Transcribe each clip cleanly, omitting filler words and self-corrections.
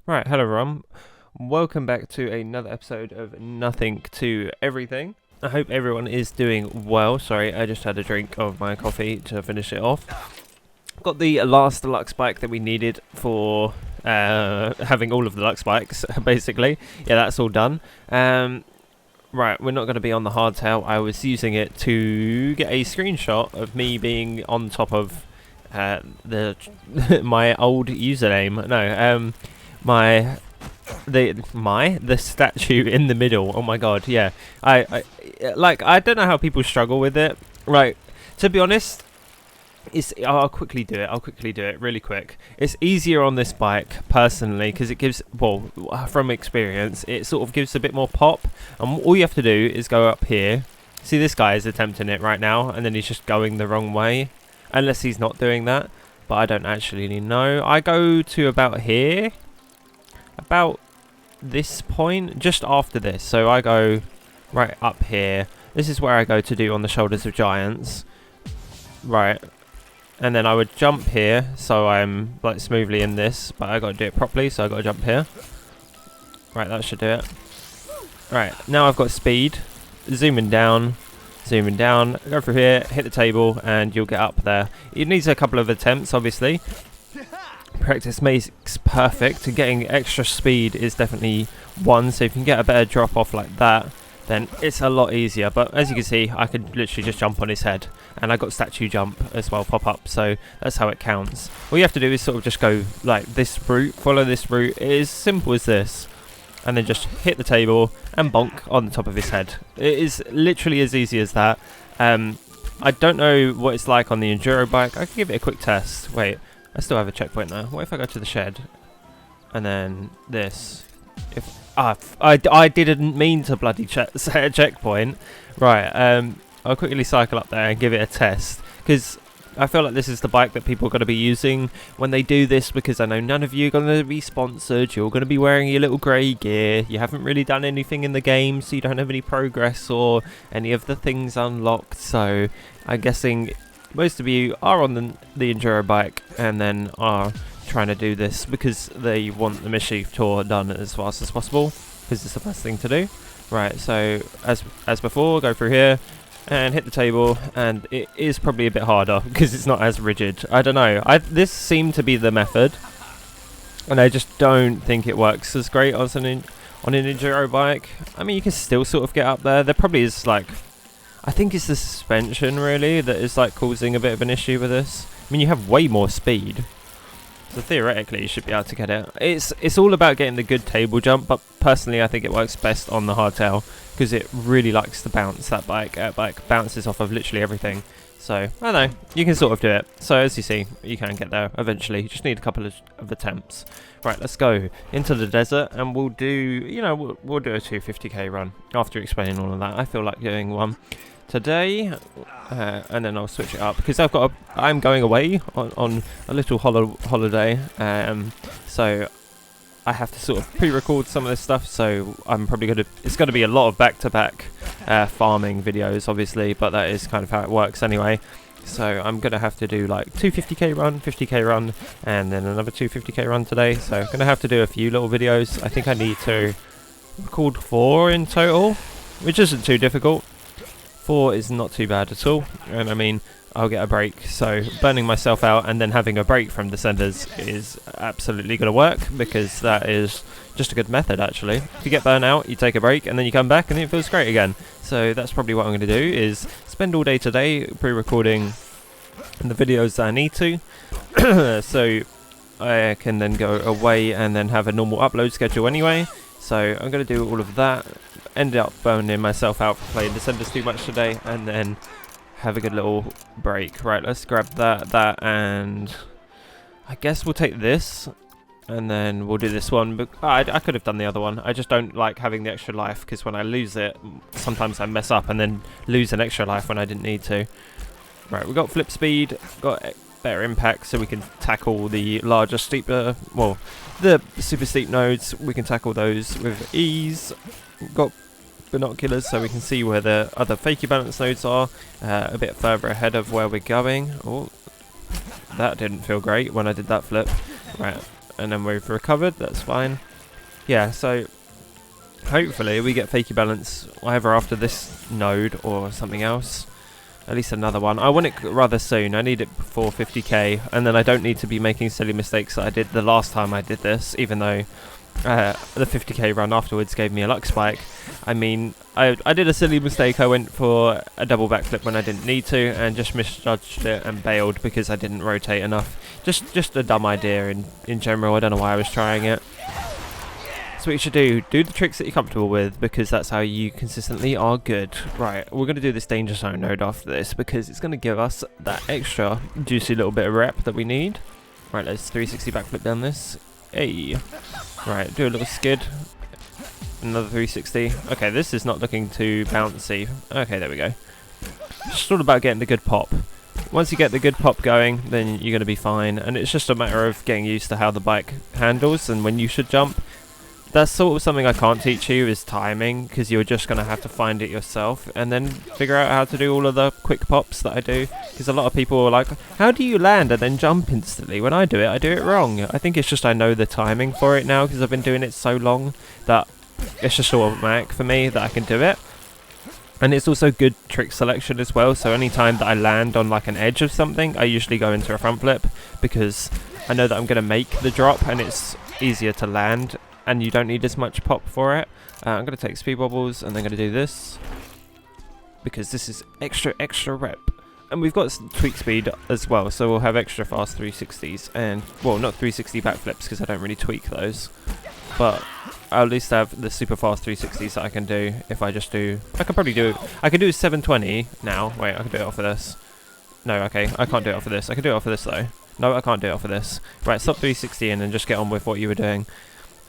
Right, hello everyone. Welcome back to another episode of Nothing to Everything. I hope everyone is doing well. Sorry, I just had a drink of my coffee to finish it off. Got the last deluxe bike that we needed for having all of the deluxe bikes, basically. Yeah, that's all done. Right, we're not going to be on the hardtail. I was using it to get a screenshot of me being on top of my old username. No, the statue in the middle. Oh my god, yeah. I don't know how people struggle with it. Right, to be honest, I'll quickly do it really quick. It's easier on this bike personally because it gives, well, from experience, it sort of gives a bit more pop. And all you have to do is go up here. See, this guy is attempting it right now, and then he's just going the wrong way, unless he's not doing that. But I don't actually know. I go to about here. About this point, just after this. So I go right up here. This is where I go to do on the shoulders of giants. Right. And then I would jump here, so I'm like smoothly in this, but I got to do it properly, so I got to jump here. Right, that should do it. Right, now I've got speed. Zooming down, go through here, hit the table, and you'll get up there. It needs a couple of attempts, obviously. Practice makes perfect. Getting extra speed is definitely one, so if you can get a better drop off like that, then it's a lot easier. But as you can see, I could literally just jump on his head, and I got statue jump as well pop up, so that's how it counts. All you have to do is sort of just go like this route, follow this route. It is simple as this, and then just hit the table and bonk on the top of his head. It is literally as easy as that. I don't know what it's like on the enduro bike. I can give it a quick test. Wait, I still have a checkpoint there. What if I go to the shed and then this? If I didn't mean to bloody set a checkpoint. Right, I'll quickly cycle up there and give it a test, because I feel like this is the bike that people are going to be using when they do this, because I know none of you are going to be sponsored. You're going to be wearing your little grey gear. You haven't really done anything in the game, so you don't have any progress or any of the things unlocked. So I'm guessing most of you are on the enduro bike and then are trying to do this because they want the Mischief tour done as fast as possible, because it's the best thing to do. Right, so as before, go through here and hit the table, and it is probably a bit harder because it's not as rigid. I don't know. This seemed to be the method, and I just don't think it works as great on an enduro bike. I mean, you can still sort of get up there. There probably is like, I think it's the suspension really that is like causing a bit of an issue with this. I mean, you have way more speed, so theoretically you should be able to get it. It's all about getting the good table jump, but personally I think it works best on the hardtail because it really likes to bounce. That bike bounces off of literally everything. So I don't know, you can sort of do it. So as you see, you can get there eventually. You just need a couple of attempts. Right, let's go into the desert, and we'll do, you know, we'll do a 250k run after explaining all of that. I feel like doing one today, and then I'll switch it up because I'm going away on a little holiday, so I have to sort of pre-record some of this stuff. So I'm probably it's going to be a lot of back-to-back farming videos, obviously, but that is kind of how it works anyway. So I'm going to have to do like 250k run, 50k run, and then another 250k run today. So I'm going to have to do a few little videos. I think I need to record 4 in total, which isn't too difficult. 4 is not too bad at all, and I mean, I'll get a break, so burning myself out and then having a break from Descenders is absolutely going to work, because that is just a good method actually. If you get burnt out, you take a break and then you come back and it feels great again. So that's probably what I'm going to do, is spend all day today pre-recording the videos that I need to, so I can then go away and then have a normal upload schedule anyway. So I'm going to do all of that. Ended up burning myself out for playing Descenders too much today, and then have a good little break. Right, let's grab that, and I guess we'll take this, and then we'll do this one. But I could have done the other one. I just don't like having the extra life, because when I lose it, sometimes I mess up and then lose an extra life when I didn't need to. Right, we've got flip speed, got better impact, so we can tackle the larger, steeper, well, the super steep nodes. We can tackle those with ease. Got binoculars, so we can see where the other fakey balance nodes are, a bit further ahead of where we're going. Oh, that didn't feel great when I did that flip. Right, and then we've recovered. That's fine. Yeah, so hopefully we get fakie balance either after this node or something else. At least another one. I want it rather soon. I need it before 50k, and then I don't need to be making silly mistakes that I did the last time I did this, even though the 50k run afterwards gave me a Lux Bike. I mean, I did a silly mistake. I went for a double backflip when I didn't need to, and just misjudged it and bailed because I didn't rotate enough. Just a dumb idea in general. I don't know why I was trying it. So what you should do the tricks that you're comfortable with, because that's how you consistently are good. Right, we're going to do this danger zone node after this, because it's going to give us that extra juicy little bit of rep that we need. Right, let's 360 backflip down this. Hey. Right, do a little skid. Another 360. Okay, this is not looking too bouncy. Okay, there we go. It's just all about getting the good pop. Once you get the good pop going, then you're going to be fine. And it's just a matter of getting used to how the bike handles and when you should jump. That's sort of something I can't teach you, is timing, because you're just going to have to find it yourself and then figure out how to do all of the quick pops that I do. Because a lot of people are like, how do you land and then jump instantly? When I do it wrong. I think it's just I know the timing for it now, because I've been doing it so long that it's just automatic for me that I can do it. And it's also good trick selection as well, so any time that I land on like an edge of something, I usually go into a front flip, because I know that I'm going to make the drop and it's easier to land. And you don't need as much pop for it. I'm going to take speed wobbles and then going to do this, because this is extra rep. And we've got tweak speed as well, so we'll have extra fast 360s. And, well, not 360 backflips, because I don't really tweak those. But I'll at least have the super fast 360s that I can do if I just do... I can probably do... I can do 720 now. Wait, I can do it off of this. No, okay, I can't do it off of this. I can do it off of this, though. No, I can't do it off of this. Right, stop 360 in and just get on with what you were doing.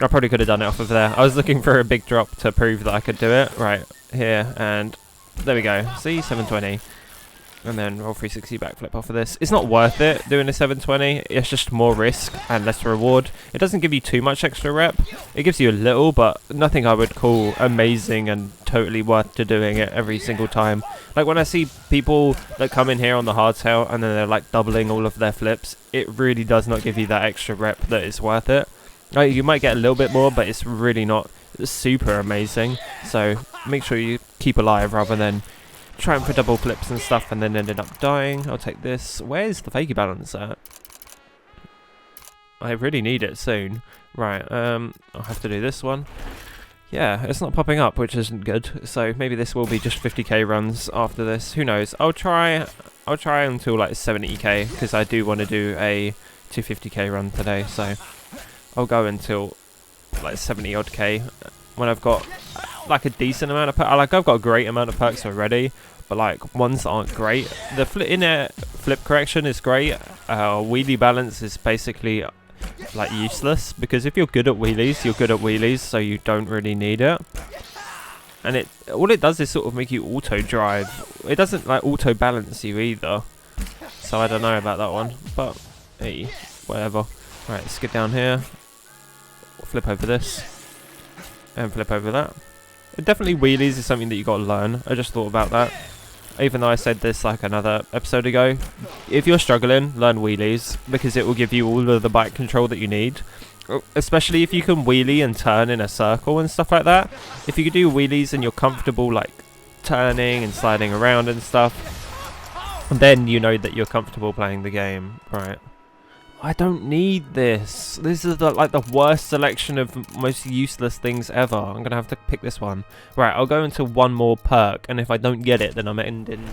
I probably could have done it off of there. I was looking for a big drop to prove that I could do it. Right, here, and there we go. See, 720. And then roll 360 backflip off of this. It's not worth it doing a 720. It's just more risk and less reward. It doesn't give you too much extra rep. It gives you a little, but nothing I would call amazing and totally worth to doing it every single time. Like when I see people that come in here on the hardtail and then they're like doubling all of their flips, it really does not give you that extra rep that is worth it. Like, you might get a little bit more, but it's really not super amazing. So make sure you keep alive rather than trying for double flips and stuff and then ended up dying. I'll take this. Where's the fakie balance at? I really need it soon. Right, I'll have to do this one. Yeah, it's not popping up, which isn't good. So maybe this will be just 50k runs after this. Who knows? I'll try until like 70k, because I do want to do a 250k run today. So I'll go until like 70 odd k when I've got like a decent amount of perks. Like I've got a great amount of perks already, but like ones that aren't great. The in-air flip correction is great. Wheelie balance is basically like useless, because if you're good at wheelies, you're good at wheelies, so you don't really need it. And all it does is sort of make you auto drive. It doesn't like auto balance you either. So I don't know about that one, but hey, whatever. Right, let's get down here. Flip over this and flip over that. Definitely wheelies is something that you got to learn. I just thought about that, even though I said this like another episode ago. If you're struggling, learn wheelies, because it will give you all of the bike control that you need, especially if you can wheelie and turn in a circle and stuff like that. If you can do wheelies and you're comfortable like turning and sliding around and stuff, then you know that you're comfortable playing the game. Right, I don't need this. This is like the worst selection of most useless things ever. I'm going to have to pick this one. Right, I'll go into one more perk, and if I don't get it, then I'm ending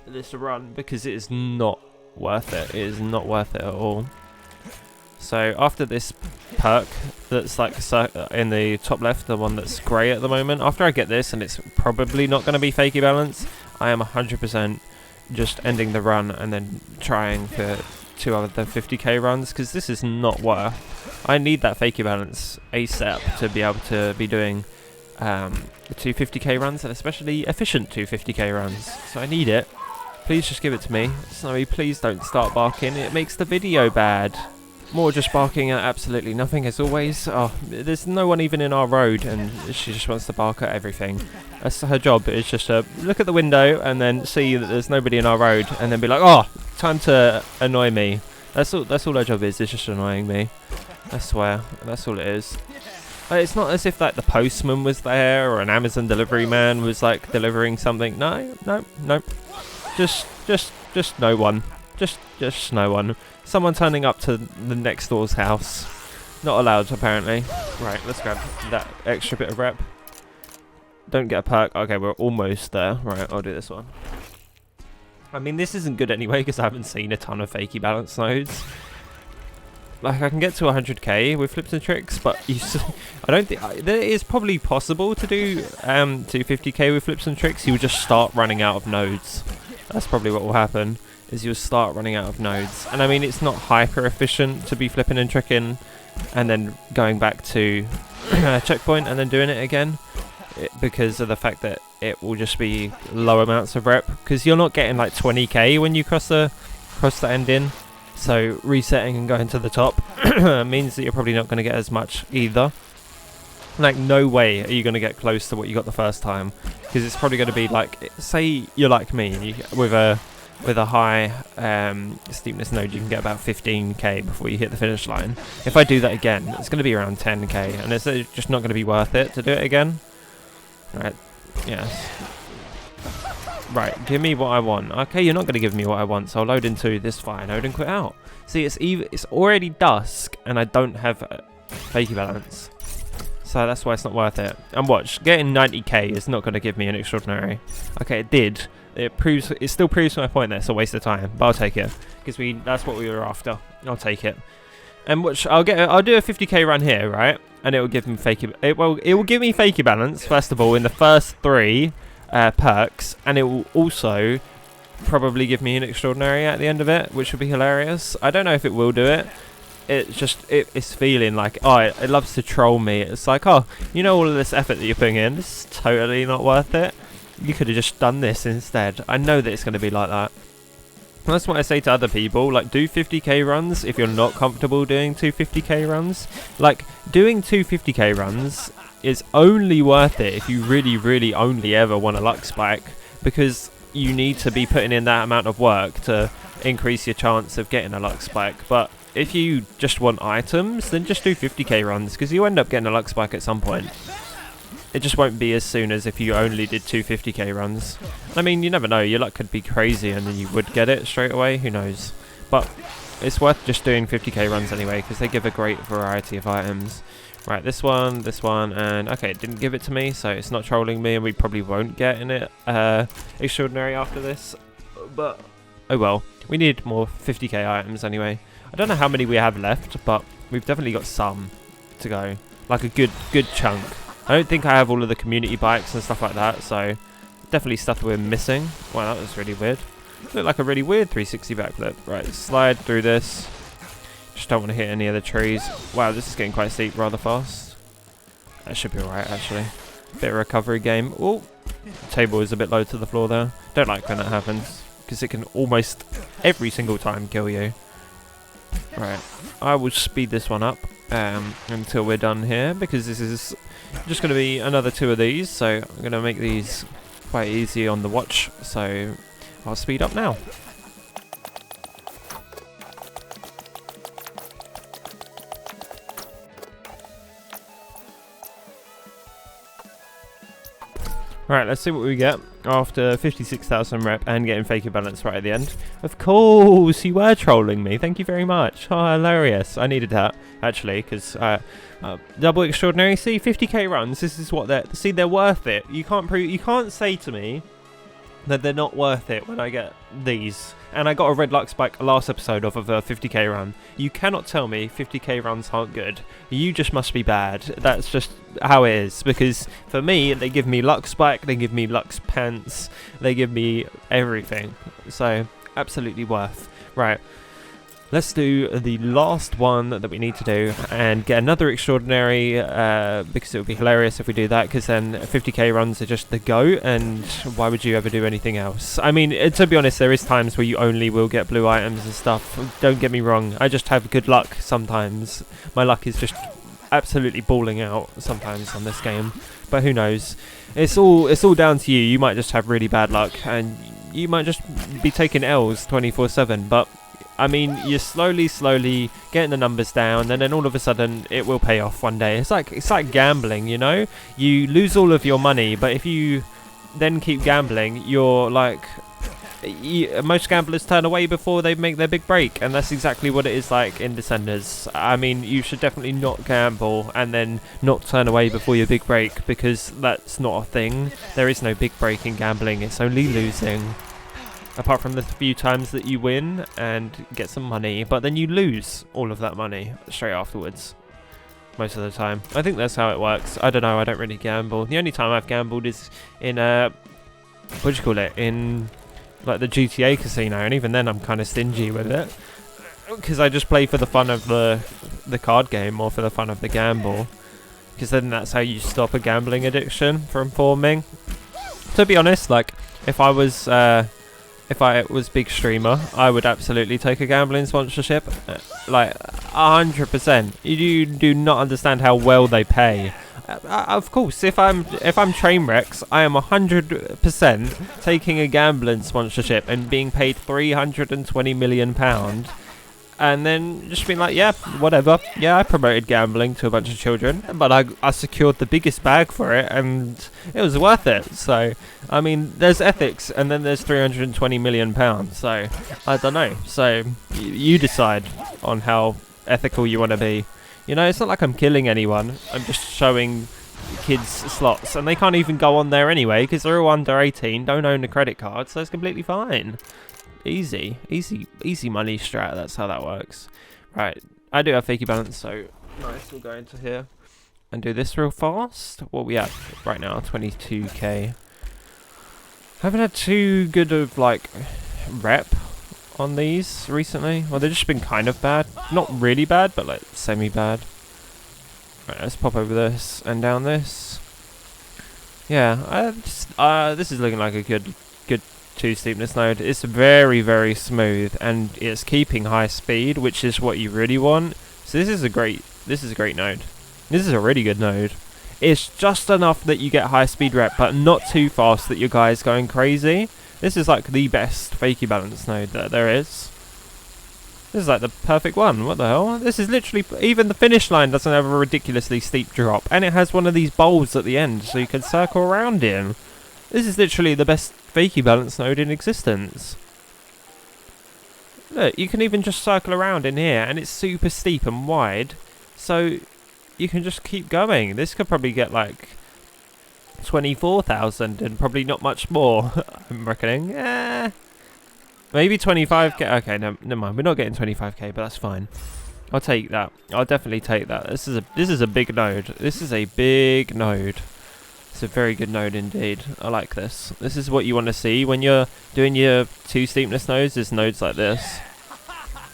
this run, because it is not worth it. It is not worth it at all. So after this perk that's like in the top left, the one that's grey at the moment, after I get this, and it's probably not going to be fakie balance, I am 100% just ending the run and then trying for 2 other 50k runs, because this is not worth. I need that fakie balance ASAP to be able to be doing 250k runs, and especially efficient 250k runs. So I need it. Please just give it to me. Snowy, please don't start barking. It makes the video bad. More just barking at absolutely nothing as always. Oh, there's no one even in our road, and she just wants to bark at everything. That's her job. It's just to look at the window and then see that there's nobody in our road, and then be like, oh, time to annoy me. That's all her job is just annoying me. I swear, that's all it is. It's not as if like the postman was there or an Amazon delivery man was like delivering something. No. Just no one. Just no one. Someone turning up to the next door's house. Not allowed, apparently. Right, let's grab that extra bit of rep. Don't get a perk. Okay, we're almost there. Right, I'll do this one. I mean, this isn't good anyway because I haven't seen a ton of fakey balance nodes. Like, I can get to 100k with flips and tricks, but I don't think it is probably possible to do 250k with flips and tricks. You'll just start running out of nodes. That's probably what will happen, is you'll start running out of nodes. And I mean, it's not hyper efficient to be flipping and tricking and then going back to checkpoint and then doing it again, because of the fact that it will just be low amounts of rep, because you're not getting like 20k when you cross the end in. So resetting and going to the top means that you're probably not going to get as much either. Like, no way are you going to get close to what you got the first time, because it's probably going to be like, say you're like me and with a high steepness node, you can get about 15k before you hit the finish line. If I do that again, it's going to be around 10k, and it's just not going to be worth it to do it again. Right? Yes. Right, give me what I want. Okay, you're not going to give me what I want, so I'll load into this fire node and quit out. See, it's already dusk, and I don't have fakey balance. So that's why it's not worth it. And watch, getting 90k is not going to give me an extraordinary. Okay, it did. It still proves my point that it's a waste of time, but I'll take it. Because that's what we were after. I'll take it. And watch, I'll do a 50k run here, right? And it will give me fakey. It will give me fakey balance, first of all, in the first 3 perks, and it will also probably give me an extraordinary at the end of it, which would be hilarious. I don't know if it will do it. It's feeling like, oh, it loves to troll me. It's like, oh, you know, all of this effort that you're putting in, this is totally not worth it. You could have just done this instead. I know that it's going to be like that. And that's what I say to other people, like, do 50k runs if you're not comfortable doing 250k runs. Like, doing 250k runs is only worth it if you really, really only ever want a Lux Bike, because you need to be putting in that amount of work to increase your chance of getting a Lux Bike. But if you just want items, then just do 50k runs, because you end up getting a Lux Bike at some point. It just won't be as soon as if you only did 250k runs. I mean, you never know, your luck could be crazy and then you would get it straight away, who knows. But it's worth just doing 50k runs anyway, because they give a great variety of items. Right, this one, and okay, it didn't give it to me, so it's not trolling me, and we probably won't get in it extraordinary after this. But oh well, we need more 50k items anyway. I don't know how many we have left, but we've definitely got some to go, like a good chunk. I don't think I have all of the community bikes and stuff like that, so definitely stuff we're missing. Wow, that was really weird. Looked like a really weird 360 backflip. Right, slide through this. Just don't want to hit any of the trees. Wow, this is getting quite steep rather fast. That should be alright, actually. Bit of recovery game. Oh, table is a bit low to the floor there. Don't like when that happens, because it can almost every single time kill you. Right, I will speed this one up until we're done here, because this is just going to be another 2 of these, so I'm going to make these quite easy on the watch, so I'll speed up now. Right, let's see what we get after 56,000 rep and getting fakey balance right at the end. Of course, you were trolling me. Thank you very much. Oh, hilarious. I needed that, actually, because double extraordinary. See, 50k runs. This is what they're worth it. You can't say to me that they're not worth it when I get these. And I got a red Lux Bike last episode off of a 50k run. You cannot tell me 50k runs aren't good. You just must be bad. That's just how it is. Because for me, they give me Lux Bike, they give me Lux Pants, they give me everything. So, absolutely worth. Right. Let's do the last one that we need to do and get another extraordinary, because it would be hilarious if we do that, because then 50k runs are just the go, and why would you ever do anything else? I mean, to be honest, there is times where you only will get blue items and stuff. Don't get me wrong, I just have good luck sometimes. My luck is just absolutely balling out sometimes on this game, but who knows? It's all down to you. You might just have really bad luck, and you might just be taking L's 24/7, but I mean, you're slowly getting the numbers down, and then all of a sudden it will pay off one day. It's like gambling, you know? You lose all of your money, but if you then keep gambling, you're like... most gamblers turn away before they make their big break, and that's exactly what it is like in Descenders. I mean, you should definitely not gamble and then not turn away before your big break, because that's not a thing. There is no big break in gambling, it's only losing. Apart from the few times that you win and get some money, but then you lose all of that money straight afterwards. Most of the time. I think that's how it works. I don't know, I don't really gamble. The only time I've gambled is in, what do you call it? In... like the GTA casino, and even then I'm kind of stingy with it, because I just play for the fun of the card game, or for the fun of the gamble, because then that's how you stop a gambling addiction from forming. To be honest, like if I was big streamer, I would absolutely take a gambling sponsorship, like 100%. You do not understand how well they pay. Of course, if I'm Trainwrecks, I am 100% taking a gambling sponsorship and being paid £320 million, and then just being like, yeah, whatever. Yeah, I promoted gambling to a bunch of children, but I secured the biggest bag for it, and it was worth it. So, I mean, there's ethics, and then there's £320 million. So, I don't know. So, you decide on how ethical you want to be. You know, it's not like I'm killing anyone. I'm just showing kids slots, and they can't even go on there anyway because they're all under 18, don't own a credit card, so it's completely fine. Easy money strat. That's how that works. Right, I do have fakey balance, so nice. We'll go into here and do this real fast. What are we at right now? 22k. Haven't had too good of like rep on these recently. Well, they've just been kind of bad. Not really bad, but like semi-bad. Right, let's pop over this and down this. Yeah, this is looking like a good 2 steepness node. It's very smooth, and it's keeping high speed, which is what you really want. So this is a great node. This is a really good node. It's just enough that you get high speed rep, but not too fast that your guy's going crazy. This is like the best fakey balance node that there is. This is like the perfect one. What the hell? This is literally... even the finish line doesn't have a ridiculously steep drop. And it has one of these bowls at the end, so you can circle around in. This is literally the best fakey balance node in existence. Look, you can even just circle around in here, and it's super steep and wide. So, you can just keep going. This could probably get like 24,000 and probably not much more. I'm reckoning. Maybe 25k. Okay, no, never mind. We're not getting 25k, but that's fine. I'll take that. I'll definitely take that. This is a big node. This is a big node. It's a very good node indeed. I like this. This is what you want to see when you're doing your 2 steepness nodes. Is nodes like this,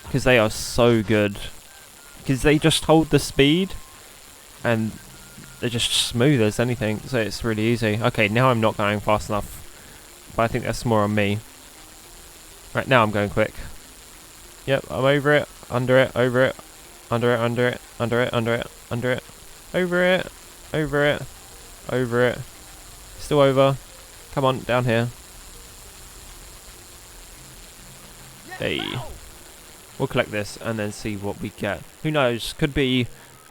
because they are so good. Because they just hold the speed, and they're just smooth as anything. So it's really easy. Okay, now I'm not going fast enough, but I think that's more on me. Right, now I'm going quick. Yep, I'm over it, under it, over it, under it, under it, under it, under it, under it, over it, over it, over it. Still over. Come on, down here. Hey. We'll collect this and then see what we get. Who knows? Could be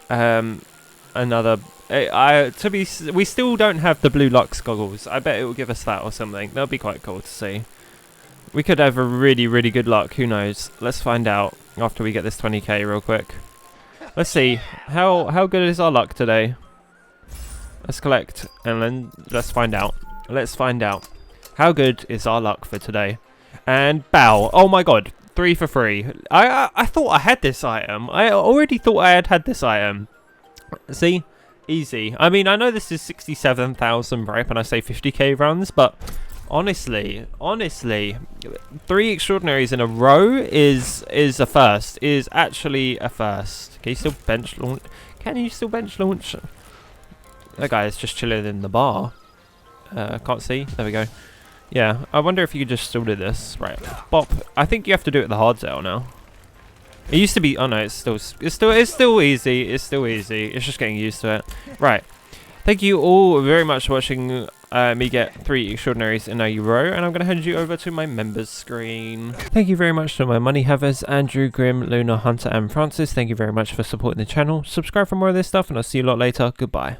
another... we still don't have the blue Lux goggles. I bet it will give us that or something. That'll be quite cool to see. We could have a really good luck. Who knows? Let's find out after we get this 20k real quick. Let's see. How good is our luck today? Let's collect and then let's find out. Let's find out. How good is our luck for today? And bow. Oh my god. 3 for 3. I thought I had this item. I already thought I had this item. See? Easy. I mean, I know this is 67,000 rep and I say 50k runs, but honestly, 3 extraordinaries in a row is a first. Is actually a first. Can you still bench launch? Can you still bench launch? That guy is just chilling in the bar. Can't see. There we go. Yeah, I wonder if you could just still do this. Right, bop. I think you have to do it the hard sale now. It used to be. Oh no, it's still easy. It's still easy. It's just getting used to it. Right. Thank you all very much for watching. me get 3 extraordinaries in a row, and I'm going to hand you over to my members screen. Thank you very much to my money havers, Andrew, Grim, Luna, Hunter and Francis. Thank you very much for supporting the channel. Subscribe for more of this stuff, and I'll see you a lot later. Goodbye.